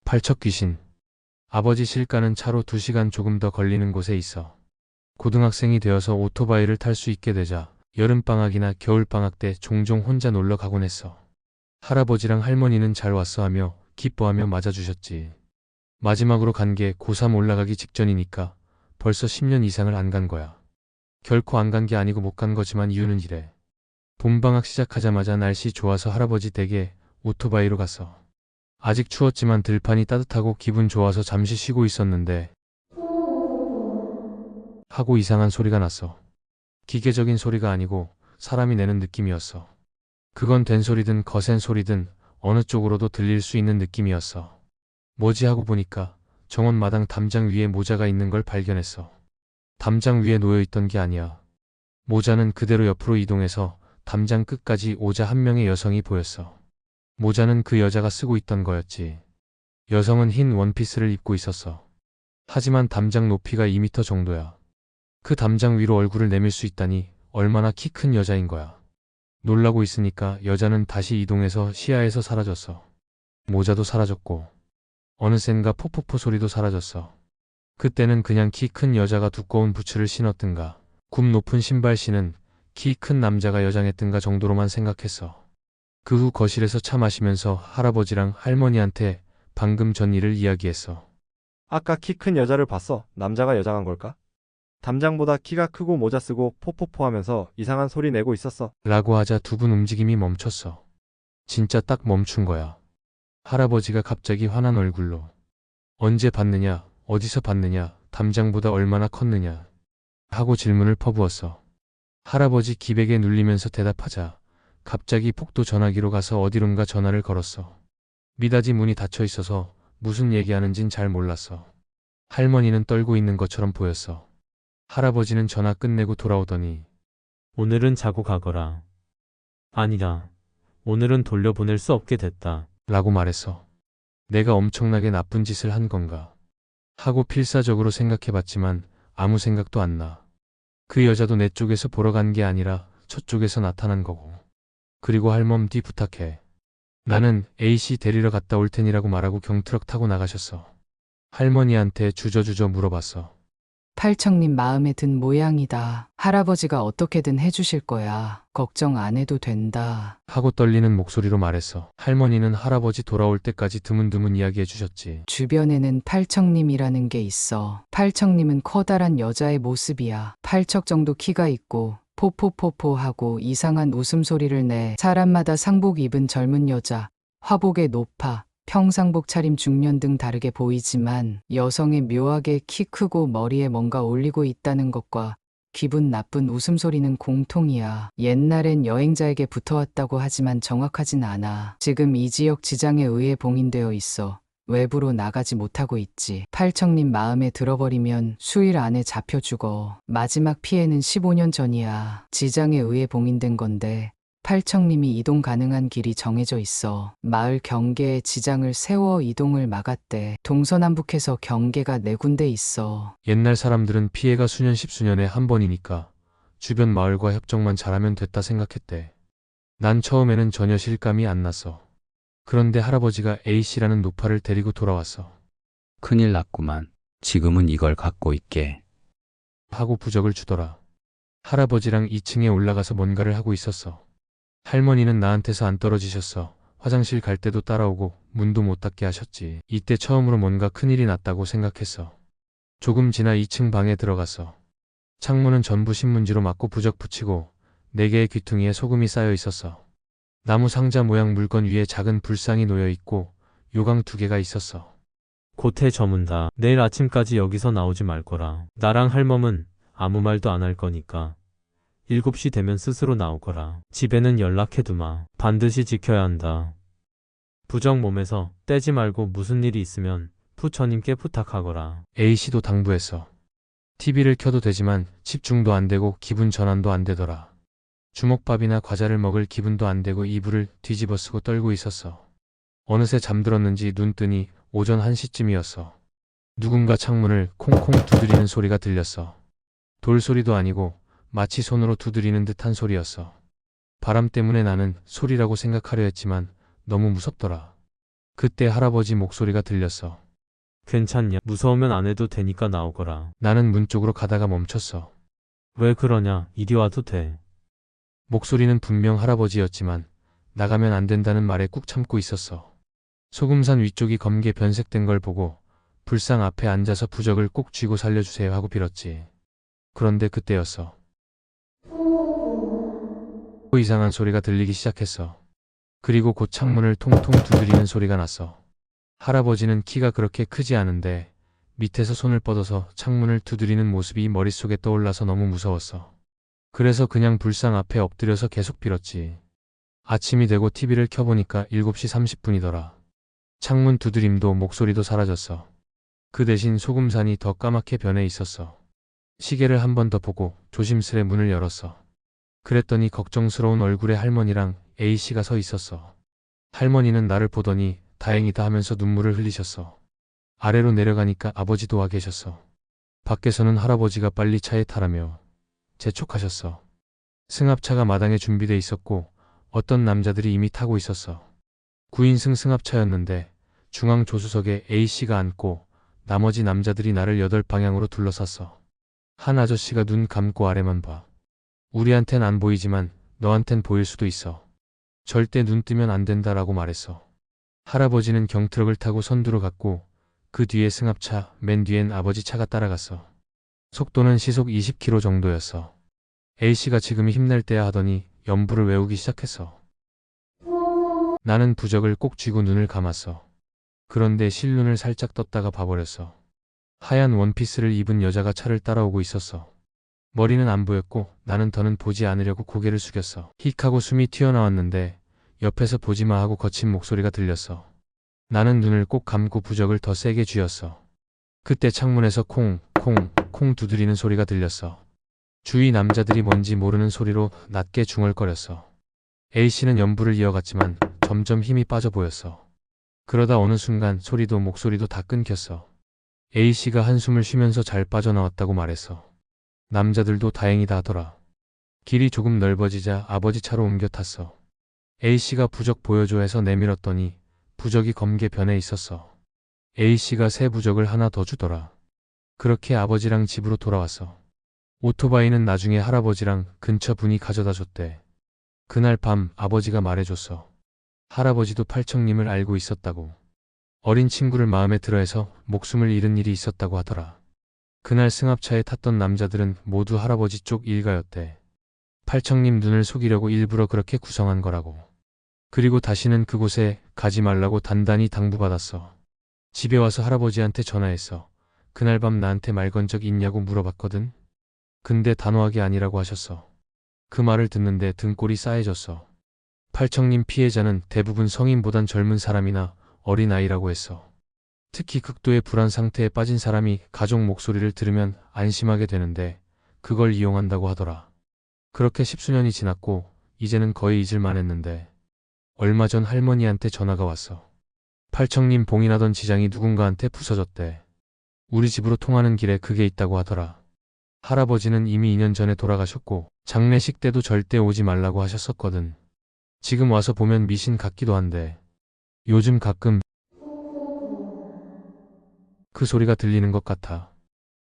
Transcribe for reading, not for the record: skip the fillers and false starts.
팔척 귀신. 아버지 실가는 차로 2시간 조금 더 걸리는 곳에 있어. 고등학생이 되어서 오토바이를 탈 수 있게 되자 여름방학이나 겨울방학 때 종종 혼자 놀러 가곤 했어. 할아버지랑 할머니는 잘 왔어 하며 기뻐하며 맞아주셨지. 마지막으로 간 게 고3 올라가기 직전이니까 벌써 10년 이상을 안 간 거야. 결코 안 간 게 아니고 못 간 거지만 이유는 이래. 봄방학 시작하자마자 날씨 좋아서 할아버지 댁에 오토바이로 갔어. 아직 추웠지만 들판이 따뜻하고 기분 좋아서 잠시 쉬고 있었는데 하고 이상한 소리가 났어. 기계적인 소리가 아니고 사람이 내는 느낌이었어. 그건 된 소리든 거센 소리든 어느 쪽으로도 들릴 수 있는 느낌이었어. 뭐지 하고 보니까 정원마당 담장 위에 모자가 있는 걸 발견했어. 담장 위에 놓여있던 게 아니야. 모자는 그대로 옆으로 이동해서 담장 끝까지 오자 한 명의 여성이 보였어. 모자는 그 여자가 쓰고 있던 거였지. 여성은 흰 원피스를 입고 있었어. 하지만 담장 높이가 2m 정도야. 그 담장 위로 얼굴을 내밀 수 있다니 얼마나 키 큰 여자인 거야. 놀라고 있으니까 여자는 다시 이동해서 시야에서 사라졌어. 모자도 사라졌고 어느샌가 포포포 소리도 사라졌어. 그때는 그냥 키 큰 여자가 두꺼운 부츠를 신었든가 굽 높은 신발 신은 키 큰 남자가 여장했든가 정도로만 생각했어. 그 후 거실에서 차 마시면서 할아버지랑 할머니한테 방금 전 일을 이야기했어. 아까 키 큰 여자를 봤어. 남자가 여장한 걸까? 담장보다 키가 크고 모자 쓰고 포포포 하면서 이상한 소리 내고 있었어. 라고 하자 두 분 움직임이 멈췄어. 진짜 딱 멈춘 거야. 할아버지가 갑자기 화난 얼굴로 언제 봤느냐, 어디서 봤느냐, 담장보다 얼마나 컸느냐 하고 질문을 퍼부었어. 할아버지 기백에 눌리면서 대답하자 갑자기 폭도 전화기로 가서 어디론가 전화를 걸었어. 미닫이 문이 닫혀 있어서 무슨 얘기하는진 잘 몰랐어. 할머니는 떨고 있는 것처럼 보였어. 할아버지는 전화 끝내고 돌아오더니 오늘은 자고 가거라. 아니라 오늘은 돌려보낼 수 없게 됐다. 라고 말했어. 내가 엄청나게 나쁜 짓을 한 건가 하고 필사적으로 생각해봤지만 아무 생각도 안 나. 그 여자도 내 쪽에서 보러 간 게 아니라 저쪽에서 나타난 거고. 그리고 할멈 뒤 부탁해. 나는 A씨 데리러 갔다 올 테니라고 말하고 경트럭 타고 나가셨어. 할머니한테 주저주저 물어봤어. 팔척님 마음에 든 모양이다. 할아버지가 어떻게든 해주실 거야. 걱정 안 해도 된다. 하고 떨리는 목소리로 말했어. 할머니는 할아버지 돌아올 때까지 드문드문 이야기해 주셨지. 주변에는 팔척님이라는 게 있어. 팔척님은 커다란 여자의 모습이야. 팔척 정도 키가 있고 포포포포 하고 이상한 웃음소리를 내. 사람마다 상복 입은 젊은 여자, 화복에 높아, 평상복 차림 중년 등 다르게 보이지만 여성의 묘하게 키 크고 머리에 뭔가 올리고 있다는 것과 기분 나쁜 웃음소리는 공통이야. 옛날엔 여행자에게 붙어왔다고 하지만 정확하진 않아. 지금 이 지역 지장에 의해 봉인되어 있어. 외부로 나가지 못하고 있지. 팔척님 마음에 들어버리면 수일 안에 잡혀 죽어. 마지막 피해는 15년 전이야. 지장에 의해 봉인된 건데 팔척님이 이동 가능한 길이 정해져 있어. 마을 경계에 지장을 세워 이동을 막았대. 동서남북해서 경계가 4군데 있어. 옛날 사람들은 피해가 수년 십수년에 한 번이니까 주변 마을과 협정만 잘하면 됐다 생각했대. 난 처음에는 전혀 실감이 안 났어. 그런데 할아버지가 A씨라는 노파를 데리고 돌아왔어. 큰일 났구만. 지금은 이걸 갖고 있게. 하고 부적을 주더라. 할아버지랑 2층에 올라가서 뭔가를 하고 있었어. 할머니는 나한테서 안 떨어지셨어. 화장실 갈 때도 따라오고 문도 못 닫게 하셨지. 이때 처음으로 뭔가 큰일이 났다고 생각했어. 조금 지나 2층 방에 들어갔어. 창문은 전부 신문지로 막고 부적 붙이고 4개의 귀퉁이에 소금이 쌓여 있었어. 나무 상자 모양 물건 위에 작은 불상이 놓여 있고 요강 2개가 있었어. 곧해 저문다. 내일 아침까지 여기서 나오지 말 거라. 나랑 할멈은 아무 말도 안 할 거니까 7시 되면 스스로 나오거라. 집에는 연락해두마. 반드시 지켜야 한다. 부적 몸에서 떼지 말고 무슨 일이 있으면 부처님께 부탁하거라. A씨도 당부했어. TV를 켜도 되지만 집중도 안 되고 기분 전환도 안 되더라. 주먹밥이나 과자를 먹을 기분도 안 되고 이불을 뒤집어 쓰고 떨고 있었어. 어느새 잠들었는지 눈 뜨니 오전 1시쯤이었어. 누군가 창문을 콩콩 두드리는 소리가 들렸어. 돌소리도 아니고 마치 손으로 두드리는 듯한 소리였어. 바람 때문에 나는 소리라고 생각하려 했지만 너무 무섭더라. 그때 할아버지 목소리가 들렸어. 괜찮냐? 무서우면 안 해도 되니까 나오거라. 나는 문 쪽으로 가다가 멈췄어. 왜 그러냐? 이리 와도 돼. 목소리는 분명 할아버지였지만 나가면 안 된다는 말에 꾹 참고 있었어. 소금산 위쪽이 검게 변색된 걸 보고 불상 앞에 앉아서 부적을 꼭 쥐고 살려주세요 하고 빌었지. 그런데 그때였어. 또 이상한 소리가 들리기 시작했어. 그리고 곧 창문을 통통 두드리는 소리가 났어. 할아버지는 키가 그렇게 크지 않은데 밑에서 손을 뻗어서 창문을 두드리는 모습이 머릿속에 떠올라서 너무 무서웠어. 그래서 그냥 불상 앞에 엎드려서 계속 빌었지. 아침이 되고 TV를 켜보니까 7시 30분이더라. 창문 두드림도 목소리도 사라졌어. 그 대신 소금산이 더 까맣게 변해 있었어. 시계를 한 번 더 보고 조심스레 문을 열었어. 그랬더니 걱정스러운 얼굴에 할머니랑 A씨가 서 있었어. 할머니는 나를 보더니 다행이다 하면서 눈물을 흘리셨어. 아래로 내려가니까 아버지도 와 계셨어. 밖에서는 할아버지가 빨리 차에 타라며 재촉하셨어. 승합차가 마당에 준비돼 있었고 어떤 남자들이 이미 타고 있었어. 9인승 승합차였는데 중앙 조수석에 A씨가 앉고 나머지 남자들이 나를 8방향으로 둘러쌌어. 한 아저씨가 눈 감고 아래만 봐. 우리한텐 안 보이지만 너한텐 보일 수도 있어. 절대 눈 뜨면 안 된다라고 말했어. 할아버지는 경트럭을 타고 선두로 갔고 그 뒤에 승합차, 맨 뒤엔 아버지 차가 따라갔어. 속도는 시속 20km 정도였어. A씨가 지금이 힘낼 때야 하더니 연부를 외우기 시작했어. 나는 부적을 꼭 쥐고 눈을 감았어. 그런데 실눈을 살짝 떴다가 봐버렸어. 하얀 원피스를 입은 여자가 차를 따라오고 있었어. 머리는 안 보였고 나는 더는 보지 않으려고 고개를 숙였어. 힉 하고 숨이 튀어나왔는데 옆에서 보지마 하고 거친 목소리가 들렸어. 나는 눈을 꼭 감고 부적을 더 세게 쥐었어. 그때 창문에서 콩, 콩, 콩 두드리는 소리가 들렸어. 주위 남자들이 뭔지 모르는 소리로 낮게 중얼거렸어. A씨는 연부를 이어갔지만 점점 힘이 빠져 보였어. 그러다 어느 순간 소리도 목소리도 다 끊겼어. A씨가 한숨을 쉬면서 잘 빠져나왔다고 말했어. 남자들도 다행이다 하더라. 길이 조금 넓어지자 아버지 차로 옮겨 탔어. A씨가 부적 보여줘 해서 내밀었더니 부적이 검게 변해 있었어. A씨가 새 부적을 하나 더 주더라. 그렇게 아버지랑 집으로 돌아왔어. 오토바이는 나중에 할아버지랑 근처 분이 가져다 줬대. 그날 밤 아버지가 말해줬어. 할아버지도 팔청님을 알고 있었다고. 어린 친구를 마음에 들어해서 목숨을 잃은 일이 있었다고 하더라. 그날 승합차에 탔던 남자들은 모두 할아버지 쪽 일가였대. 팔청님 눈을 속이려고 일부러 그렇게 구성한 거라고. 그리고 다시는 그곳에 가지 말라고 단단히 당부받았어. 집에 와서 할아버지한테 전화했어. 그날 밤 나한테 말 건 적 있냐고 물어봤거든. 근데 단호하게 아니라고 하셨어. 그 말을 듣는데 등골이 싸해졌어. 팔청님 피해자는 대부분 성인보단 젊은 사람이나 어린아이라고 했어. 특히 극도의 불안 상태에 빠진 사람이 가족 목소리를 들으면 안심하게 되는데 그걸 이용한다고 하더라. 그렇게 10수년이 지났고 이제는 거의 잊을만 했는데 얼마 전 할머니한테 전화가 왔어. 팔청님 봉인하던 지장이 누군가한테 부서졌대. 우리 집으로 통하는 길에 그게 있다고 하더라. 할아버지는 이미 2년 전에 돌아가셨고 장례식 때도 절대 오지 말라고 하셨었거든. 지금 와서 보면 미신 같기도 한데 요즘 가끔 그 소리가 들리는 것 같아.